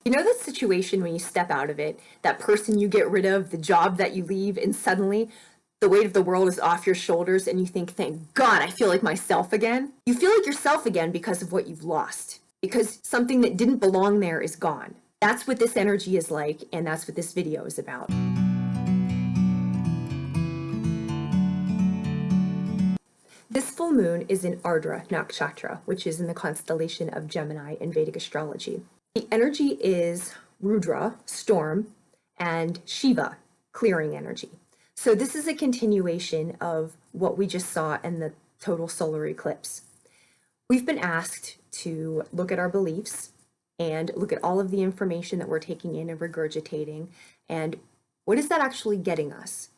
You know that situation when you step out of it, that person you get rid of, the job that you leave, and suddenly the weight of the world is off your shoulders and you think, thank God, I feel like myself again? You feel like yourself again because of what you've lost, because something that didn't belong there is gone. That's what this energy is like, and that's what this video is about. This full moon is in Ardra Nakshatra, which is in the constellation of Gemini in Vedic astrology. The energy is Rudra, storm, and Shiva, clearing energy. So this is a continuation of what we just saw in the total solar eclipse. We've been asked to look at our beliefs and look at all of the information that we're taking in and regurgitating, and what is that actually getting us?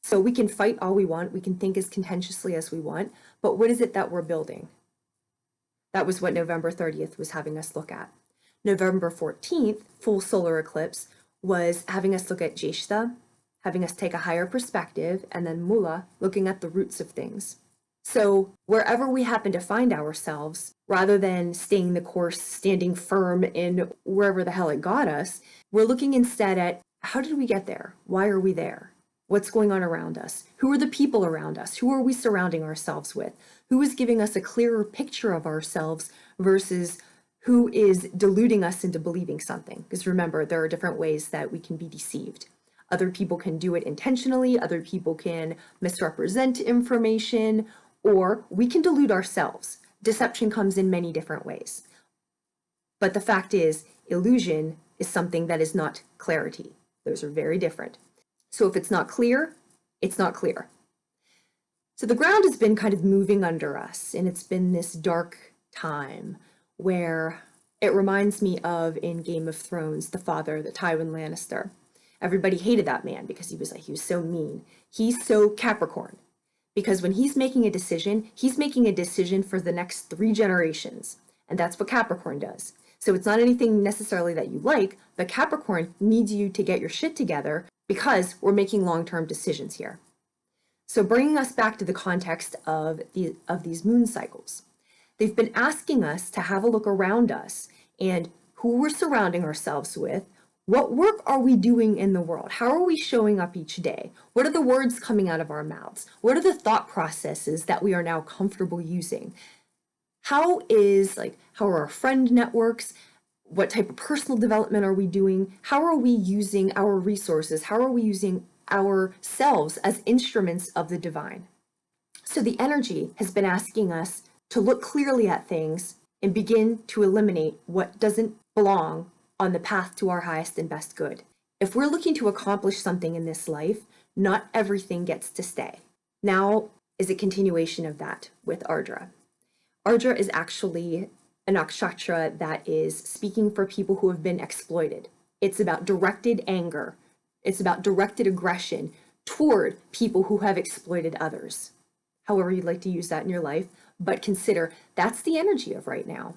So we can fight all we want, we can think as contentiously as we want, but what is it that we're building? That was what November 30th was having us look at. November 14th, full solar eclipse, was having us look at Jeshta, having us take a higher perspective, and then Mula, looking at the roots of things. So wherever we happen to find ourselves, rather than staying the course, standing firm in wherever the hell it got us, we're looking instead at how did we get there? Why are we there? What's going on around us? Who are the people around us? Who are we surrounding ourselves with? Who is giving us a clearer picture of ourselves versus who is deluding us into believing something? Because remember, there are different ways that we can be deceived. Other people can do it intentionally, other people can misrepresent information, or we can delude ourselves. Deception comes in many different ways. But the fact is, illusion is something that is not clarity. Those are very different. So if it's not clear, it's not clear. So the ground has been kind of moving under us, and it's been this dark time where it reminds me of in Game of Thrones, the father, the Tywin Lannister. Everybody hated that man because he was so mean. He's so Capricorn because when he's making a decision for the next 3 generations. And that's what Capricorn does. So it's not anything necessarily that you like, but Capricorn needs you to get your shit together because we're making long-term decisions here. So bringing us back to the context of these moon cycles. They've been asking us to have a look around us and who we're surrounding ourselves with. What work are we doing in the world? How are we showing up each day? What are the words coming out of our mouths? What are the thought processes that we are now comfortable using? How are our friend networks? What type of personal development are we doing? How are we using our resources? How are we using ourselves as instruments of the divine? So the energy has been asking us to look clearly at things and begin to eliminate what doesn't belong on the path to our highest and best good. If we're looking to accomplish something in this life, not everything gets to stay. Now is a continuation of that with Ardra. Ardra is actually a nakshatra that is speaking for people who have been exploited. It's about directed anger. It's about directed aggression toward people who have exploited others. However you'd like to use that in your life, but consider that's the energy of right now.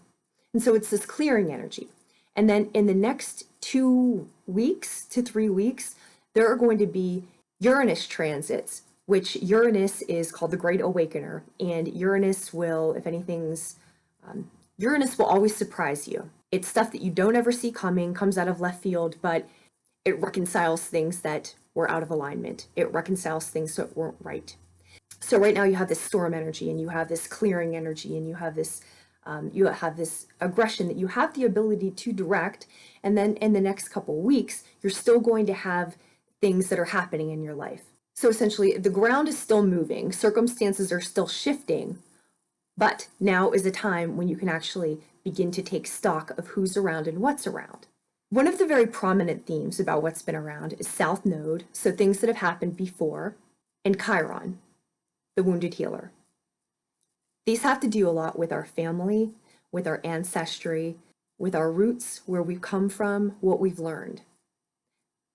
And so it's this clearing energy. And then in the next 2 weeks to 3 weeks, there are going to be Uranus transits, which Uranus is called the Great Awakener. And Uranus will, if anything's, Uranus will always surprise you. It's stuff that you don't ever see coming, comes out of left field, but it reconciles things that were out of alignment. It reconciles things that weren't right. So right now you have this storm energy and you have this clearing energy and you have this aggression that you have the ability to direct. And then in the next couple of weeks, you're still going to have things that are happening in your life. So essentially the ground is still moving, circumstances are still shifting, but now is a time when you can actually begin to take stock of who's around and what's around. One of the very prominent themes about what's been around is South Node, so things that have happened before, and Chiron, the wounded healer. These have to do a lot with our family, with our ancestry, with our roots, where we've come from, what we've learned.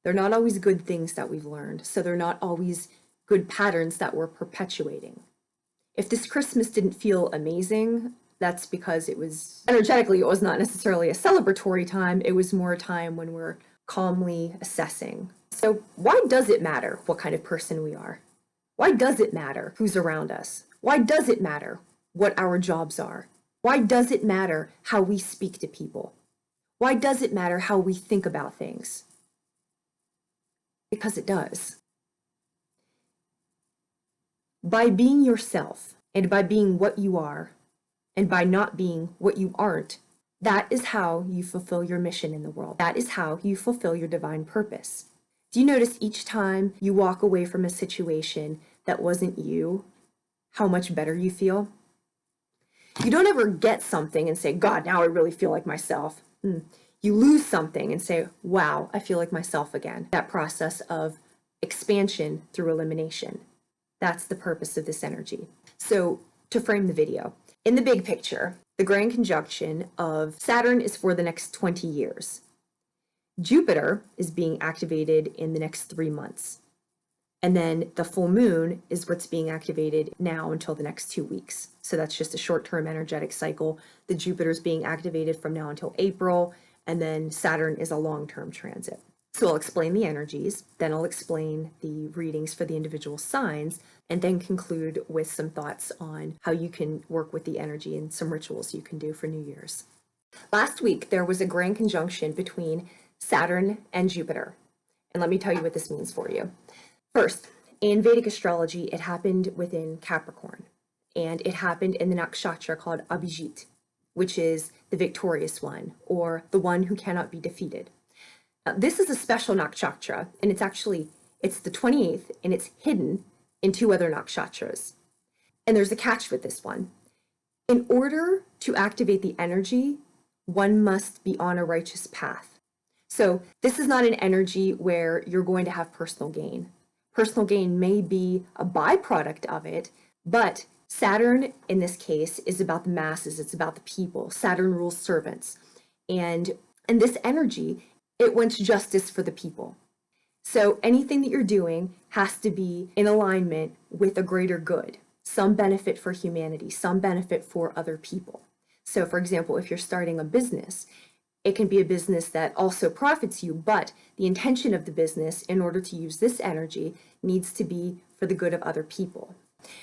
They're not always good things that we've learned, so they're not always good patterns that we're perpetuating. If this Christmas didn't feel amazing, that's because it was energetically, it was not necessarily a celebratory time. It was more a time when we're calmly assessing. So why does it matter what kind of person we are? Why does it matter who's around us? Why does it matter what our jobs are? Why does it matter how we speak to people? Why does it matter how we think about things? Because it does. By being yourself, and by being what you are, and by not being what you aren't, that is how you fulfill your mission in the world. That is how you fulfill your divine purpose. Do you notice each time you walk away from a situation that wasn't you, how much better you feel? You don't ever get something and say, God, now I really feel like myself. You lose something and say, wow, I feel like myself again. That process of expansion through elimination. That's the purpose of this energy. So to frame the video, in the big picture, the grand conjunction of Saturn is for the next 20 years. Jupiter is being activated in the next 3 months. And then the full moon is what's being activated now until the next 2 weeks. So that's just a short-term energetic cycle. The Jupiter is being activated from now until April, and then Saturn is a long-term transit. So I'll explain the energies, then I'll explain the readings for the individual signs, and then conclude with some thoughts on how you can work with the energy and some rituals you can do for New Year's. Last week, there was a grand conjunction between Saturn and Jupiter. And let me tell you what this means for you. First, in Vedic astrology, it happened within Capricorn, and it happened in the nakshatra called Abhijit, which is the victorious one, or the one who cannot be defeated. Now, this is a special nakshatra, and it's the 28th, and it's hidden in 2 other nakshatras. And there's a catch with this one. In order to activate the energy, one must be on a righteous path. So this is not an energy where you're going to have personal gain. Personal gain may be a byproduct of it, but Saturn, in this case, is about the masses. It's about the people. Saturn rules servants. And this energy, it wants justice for the people. So anything that you're doing has to be in alignment with a greater good, some benefit for humanity, some benefit for other people. So for example, if you're starting a business, it can be a business that also profits you, but the intention of the business, in order to use this energy, needs to be for the good of other people.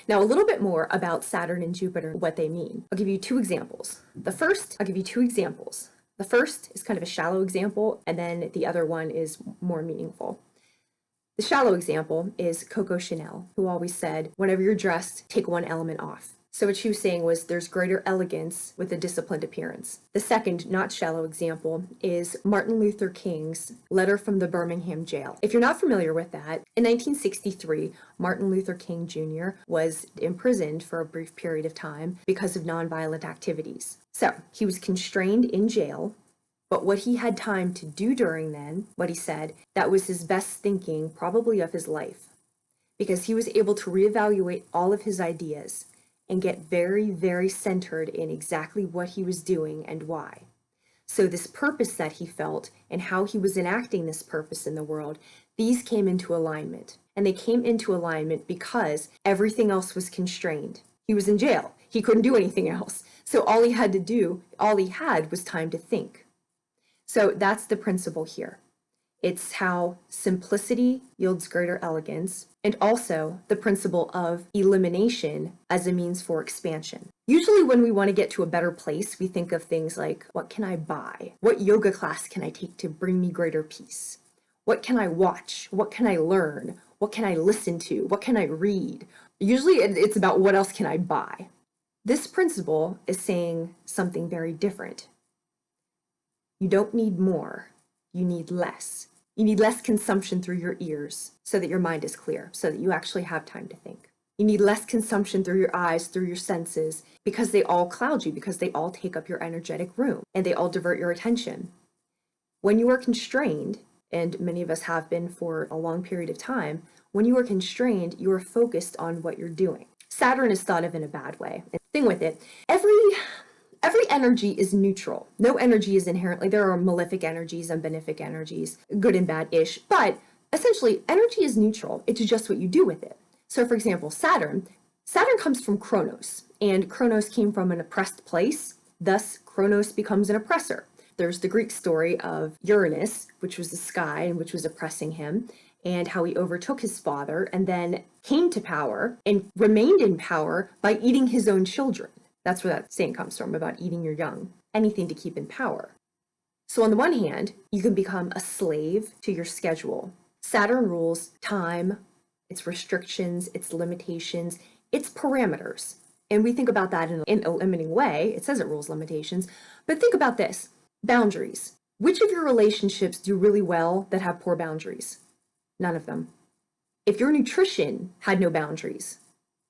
Now, a little bit more about Saturn and Jupiter, what they mean. I'll give you 2 examples. I'll give you 2 examples. The first is kind of a shallow example, and then the other one is more meaningful. The shallow example is Coco Chanel, who always said, whenever you're dressed, take one element off. So what she was saying was there's greater elegance with a disciplined appearance. The second, not shallow example is Martin Luther King's letter from the Birmingham jail. If you're not familiar with that, in 1963, Martin Luther King Jr. was imprisoned for a brief period of time because of nonviolent activities. So he was constrained in jail, but what he had time to do during then, what he said, that was his best thinking probably of his life, because he was able to reevaluate all of his ideas and get very, very centered in exactly what he was doing and why. So this purpose that he felt and how he was enacting this purpose in the world, these came into alignment. And they came into alignment because everything else was constrained. He was in jail. He couldn't do anything else. So all he had was time to think. So that's the principle here. It's how simplicity yields greater elegance, and also the principle of elimination as a means for expansion. Usually when we want to get to a better place, we think of things like, what can I buy? What yoga class can I take to bring me greater peace? What can I watch? What can I learn? What can I listen to? What can I read? Usually it's about what else can I buy? This principle is saying something very different. You don't need more, you need less. You need less consumption through your ears so that your mind is clear, so that you actually have time to think. You need less consumption through your eyes, through your senses, because they all cloud you, because they all take up your energetic room, and they all divert your attention. When you are constrained, and many of us have been for a long period of time, when you are constrained, you are focused on what you're doing. Saturn is thought of in a bad way. And the thing with it, every energy is neutral. No energy is inherently, there are malefic energies and benefic energies, good and bad-ish, but essentially energy is neutral. It's just what you do with it. So for example, Saturn comes from Kronos, and Kronos came from an oppressed place, thus Kronos becomes an oppressor. There's the Greek story of Uranus, which was the sky and which was oppressing him, and how he overtook his father and then came to power and remained in power by eating his own children. That's where that saying comes from, about eating your young. Anything to keep in power. So on the one hand, you can become a slave to your schedule. Saturn rules time, its restrictions, its limitations, its parameters. And we think about that in a limiting way. It says it rules limitations. But think about this, boundaries. Which of your relationships do really well that have poor boundaries? None of them. If your nutrition had no boundaries,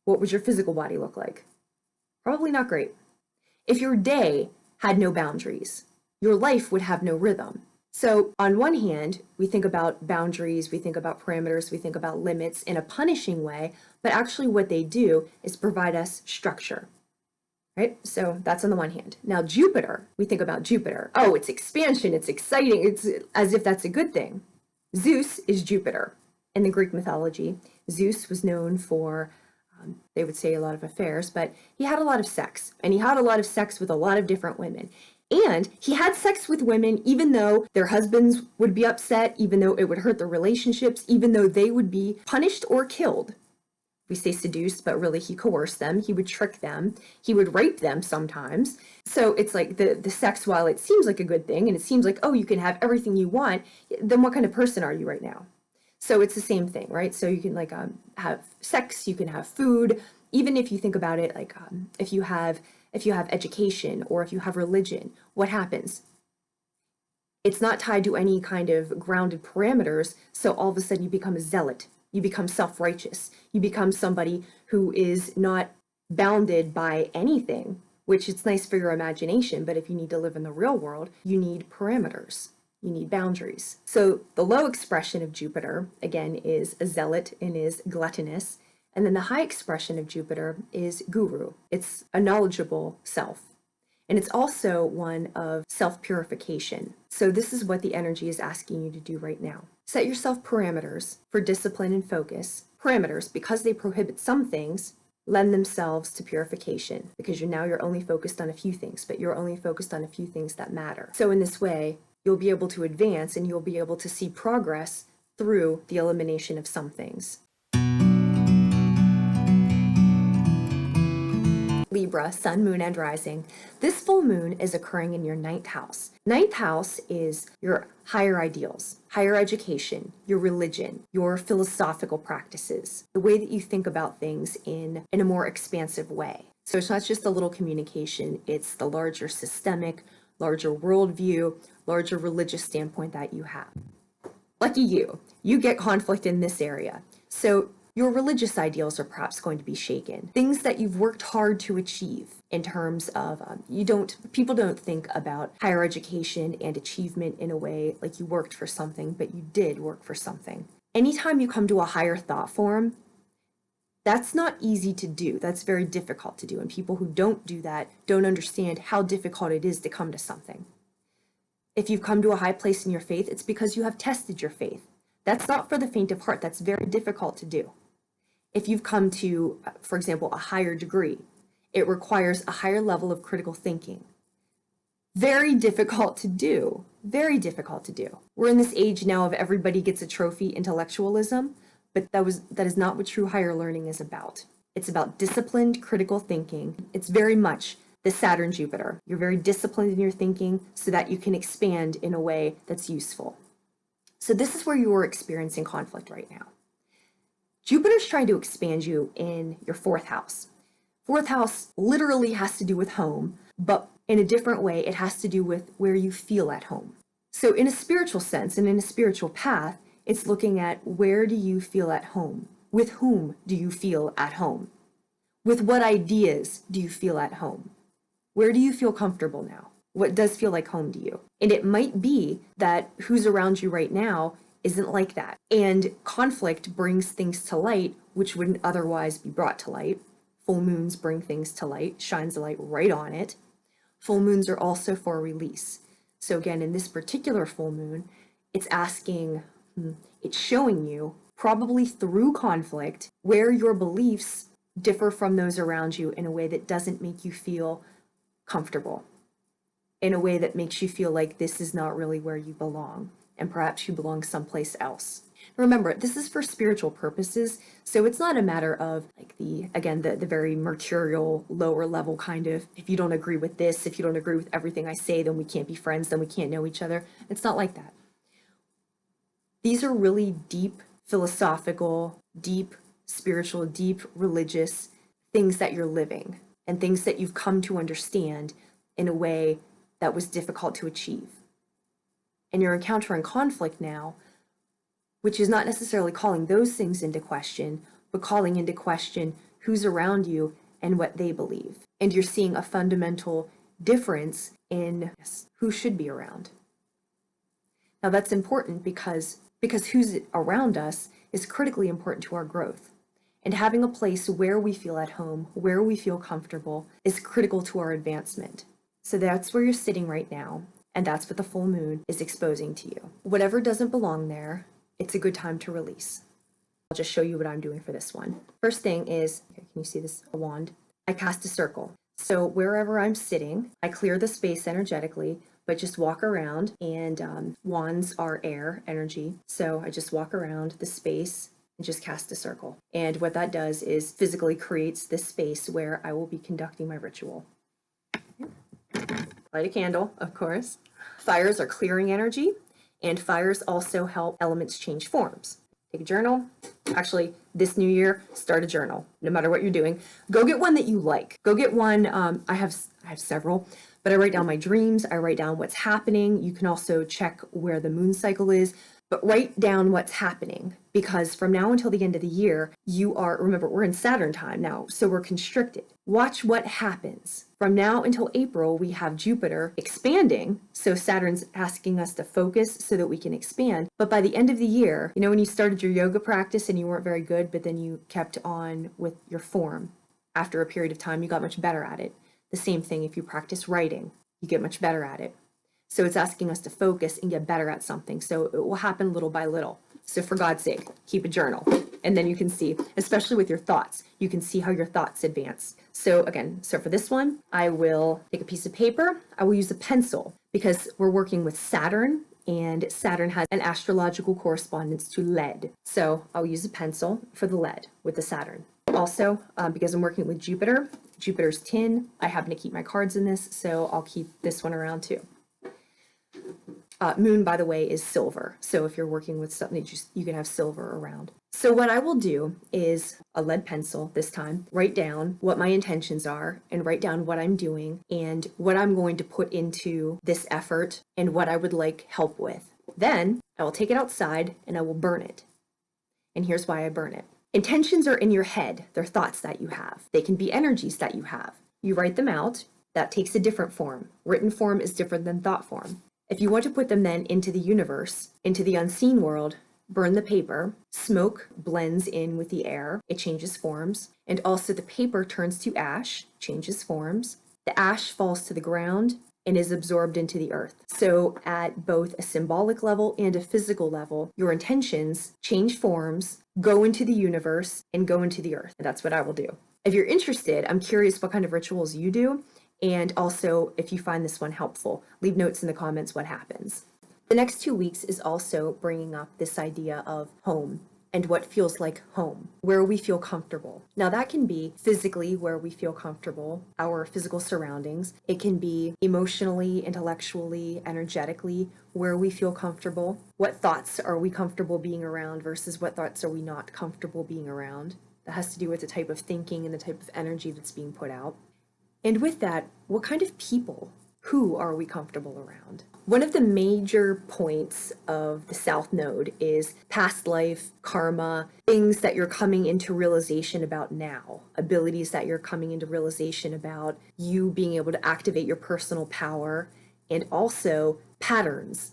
what would your physical body look like? Probably not great. If your day had no boundaries, your life would have no rhythm. So on one hand, we think about boundaries, we think about parameters, we think about limits in a punishing way, but actually what they do is provide us structure, right? So that's on the one hand. Now Jupiter, we think about Jupiter. Oh, it's expansion, it's exciting, it's as if that's a good thing. Zeus is Jupiter. In the Greek mythology, Zeus was known for, they would say a lot of affairs, but he had a lot of sex, and he had a lot of sex with a lot of different women. And he had sex with women even though their husbands would be upset, even though it would hurt their relationships, even though they would be punished or killed. We say seduced, but really he coerced them. He would trick them. He would rape them sometimes. So it's like the sex, while it seems like a good thing, and it seems like, oh, you can have everything you want, then what kind of person are you right now? So it's the same thing, right? So you can like have sex, you can have food, even if you think about it, like if you have education or if you have religion, what happens? It's not tied to any kind of grounded parameters, so all of a sudden you become a zealot, you become self-righteous, you become somebody who is not bounded by anything, which it's nice for your imagination, but if you need to live in the real world, you need parameters. You need boundaries. So the low expression of Jupiter, again, is a zealot and is gluttonous. And then the high expression of Jupiter is guru. It's a knowledgeable self. And it's also one of self-purification. So this is what the energy is asking you to do right now. Set yourself parameters for discipline and focus. Parameters, because they prohibit some things, lend themselves to purification, because you're only focused on a few things, but you're only focused on a few things that matter. So in this way, you'll be able to advance and you'll be able to see progress through the elimination of some things. Libra, sun, moon, and rising. This full moon is occurring in your 9th house. 9th house is your higher ideals, higher education, your religion, your philosophical practices, the way that you think about things in a more expansive way. So it's not just a little communication, it's the larger systemic, larger worldview, larger religious standpoint that you have. Lucky you get conflict in this area. So your religious ideals are perhaps going to be shaken. Things that you've worked hard to achieve in terms of, people don't think about higher education and achievement in a way like you worked for something, but you did work for something. Anytime you come to a higher thought form, that's not easy to do. That's very difficult to do. And people who don't do that don't understand how difficult it is to come to something. If you've come to a high place in your faith, it's because you have tested your faith. That's not for the faint of heart. That's very difficult to do. If you've come to, for example, a higher degree, it requires a higher level of critical thinking. Very difficult to do. Very difficult to do. We're in this age now of everybody gets a trophy intellectualism, but that is not what true higher learning is about. It's about disciplined critical thinking. It's very much the Saturn Jupiter. You're very disciplined in your thinking so that you can expand in a way that's useful. So this is where you are experiencing conflict right now. Jupiter's trying to expand you in your 4th house. 4th house literally has to do with home, but in a different way, it has to do with where you feel at home. So in a spiritual sense and in a spiritual path, it's looking at where do you feel at home? With whom do you feel at home? With what ideas do you feel at home? Where do you feel comfortable now? What does feel like home to you? And it might be that who's around you right now isn't like that. And conflict brings things to light which wouldn't otherwise be brought to light. Full moons bring things to light, shines the light right on it. Full moons are also for release. So again, in this particular full moon, it's asking, it's showing you, probably through conflict, where your beliefs differ from those around you in a way that doesn't make you feel comfortable. in a way that makes you feel like this is not really where you belong, and perhaps you belong someplace else. Remember, this is for spiritual purposes, so it's not a matter of like the very mercurial, lower level kind of, if you don't agree with this, if you don't agree with everything I say, then we can't be friends, then we can't know each other. It's not like that. These are really deep philosophical, deep spiritual, deep religious things that you're living and things that you've come to understand in a way that was difficult to achieve. And you're encountering conflict now, which is not necessarily calling those things into question, but calling into question who's around you and what they believe. And you're seeing a fundamental difference in who should be around. Now that's important because who's around us is critically important to our growth. And having a place where we feel at home, where we feel comfortable, is critical to our advancement. So that's where you're sitting right now, and that's what the full moon is exposing to you. Whatever doesn't belong there, it's a good time to release. I'll just show you what I'm doing for this one. First thing is, can you see this, a wand? I cast a circle. So wherever I'm sitting, I clear the space energetically, but just walk around, and wands are air energy. So I just walk around the space and just cast a circle. And what that does is physically creates this space where I will be conducting my ritual. Light a candle, of course. Fires are clearing energy, and fires also help elements change forms. Take a journal. Actually, this new year, start a journal, no matter what you're doing. Go get one that you like. Go get one, I have several, but I write down my dreams, I write down what's happening. You can also check where the moon cycle is, but write down what's happening, because from now until the end of the year, remember, we're in Saturn time now, so we're constricted. Watch what happens. From now until April, we have Jupiter expanding, so Saturn's asking us to focus so that we can expand. But by the end of the year, when you started your yoga practice and you weren't very good, but then you kept on with your form, after a period of time, you got much better at it. The same thing if you practice writing, you get much better at it. So it's asking us to focus and get better at something. So it will happen little by little. So for God's sake, keep a journal. And then you can see, especially with your thoughts, you can see how your thoughts advance. So for this one, I will take a piece of paper. I will use a pencil because we're working with Saturn, and Saturn has an astrological correspondence to lead. So I'll use a pencil for the lead with the Saturn. Also, because I'm working with Jupiter, Jupiter's tin, I happen to keep my cards in this, so I'll keep this one around too. Moon, by the way, is silver. So if you're working with something, you can have silver around. So what I will do is a lead pencil this time, write down what my intentions are and write down what I'm doing and what I'm going to put into this effort and what I would like help with. Then I will take it outside and I will burn it. And here's why I burn it. Intentions are in your head. They're thoughts that you have. They can be energies that you have. You write them out. That takes a different form. Written form is different than thought form. If you want to put them then into the universe, into the unseen world, burn the paper. Smoke blends in with the air. It changes forms. And also the paper turns to ash, changes forms. The ash falls to the ground and is absorbed into the earth. So at both a symbolic level and a physical level, your intentions change forms, go into the universe, and go into the earth. And that's what I will do. If you're interested, I'm curious what kind of rituals you do. And also, if you find this one helpful, leave notes in the comments what happens. The next 2 weeks is also bringing up this idea of home and what feels like home, where we feel comfortable. Now that can be physically where we feel comfortable, our physical surroundings. It can be emotionally, intellectually, energetically, where we feel comfortable. What thoughts are we comfortable being around versus what thoughts are we not comfortable being around? That has to do with the type of thinking and the type of energy that's being put out. And with that, what kind of people, who are we comfortable around? One of the major points of the South Node is past life, karma, things that you're coming into realization about now, abilities that you're coming into realization about, you being able to activate your personal power, and also patterns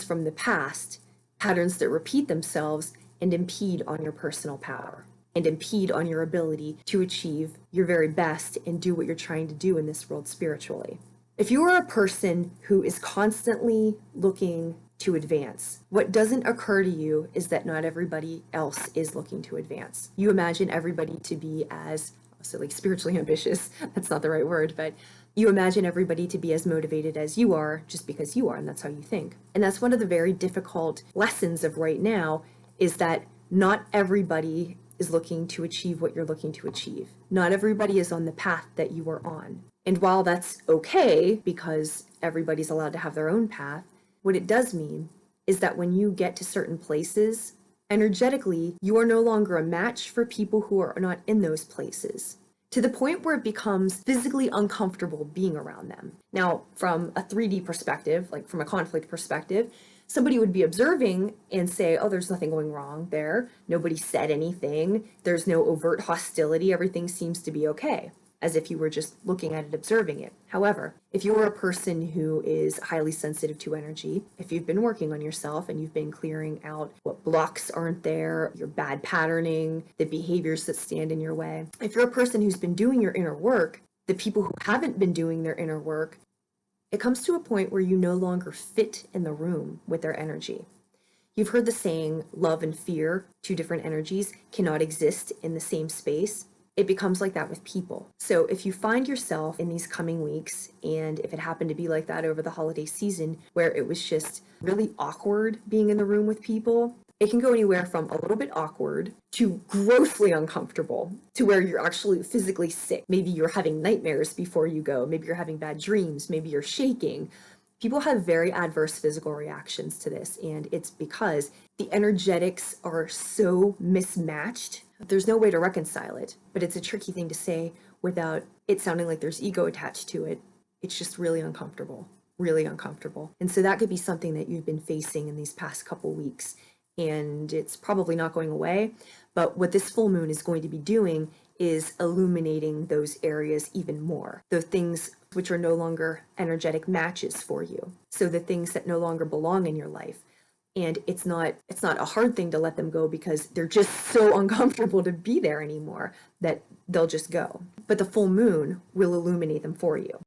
from the past, patterns that repeat themselves and impede on your personal power and impede on your ability to achieve your very best and do what you're trying to do in this world spiritually. If you are a person who is constantly looking to advance, what doesn't occur to you is that not everybody else is looking to advance. You imagine everybody to be as, spiritually ambitious, that's not the right word, but You imagine everybody to be as motivated as you are just because you are, and that's how you think. And that's one of the very difficult lessons of right now, is that not everybody is looking to achieve what you're looking to achieve. Not everybody is on the path that you are on. And while that's okay, because everybody's allowed to have their own path, what it does mean is that when you get to certain places, energetically, you are no longer a match for people who are not in those places, to the point where it becomes physically uncomfortable being around them. Now, from a 3D perspective, like from a conflict perspective, somebody would be observing and say, oh, there's nothing going wrong there. Nobody said anything. There's no overt hostility. Everything seems to be okay, as if you were just looking at it, observing it. However, if you're a person who is highly sensitive to energy, if you've been working on yourself and you've been clearing out what blocks aren't there, your bad patterning, the behaviors that stand in your way, if you're a person who's been doing your inner work, the people who haven't been doing their inner work, it comes to a point where you no longer fit in the room with their energy. You've heard the saying, love and fear, two different energies, cannot exist in the same space. It becomes like that with people. So if you find yourself in these coming weeks, and if it happened to be like that over the holiday season, where it was just really awkward being in the room with people, it can go anywhere from a little bit awkward to grossly uncomfortable, to where you're actually physically sick. Maybe you're having nightmares before you go. Maybe you're having bad dreams. Maybe you're shaking. People have very adverse physical reactions to this, and it's because the energetics are so mismatched. There's no way to reconcile it, but it's a tricky thing to say without it sounding like there's ego attached to it. It's just really uncomfortable, really uncomfortable. And so that could be something that you've been facing in these past couple weeks, and it's probably not going away. But what this full moon is going to be doing is illuminating those areas even more. The things which are no longer energetic matches for you. So the things that no longer belong in your life. And it's not a hard thing to let them go, because they're just so uncomfortable to be there anymore that they'll just go. But the full moon will illuminate them for you.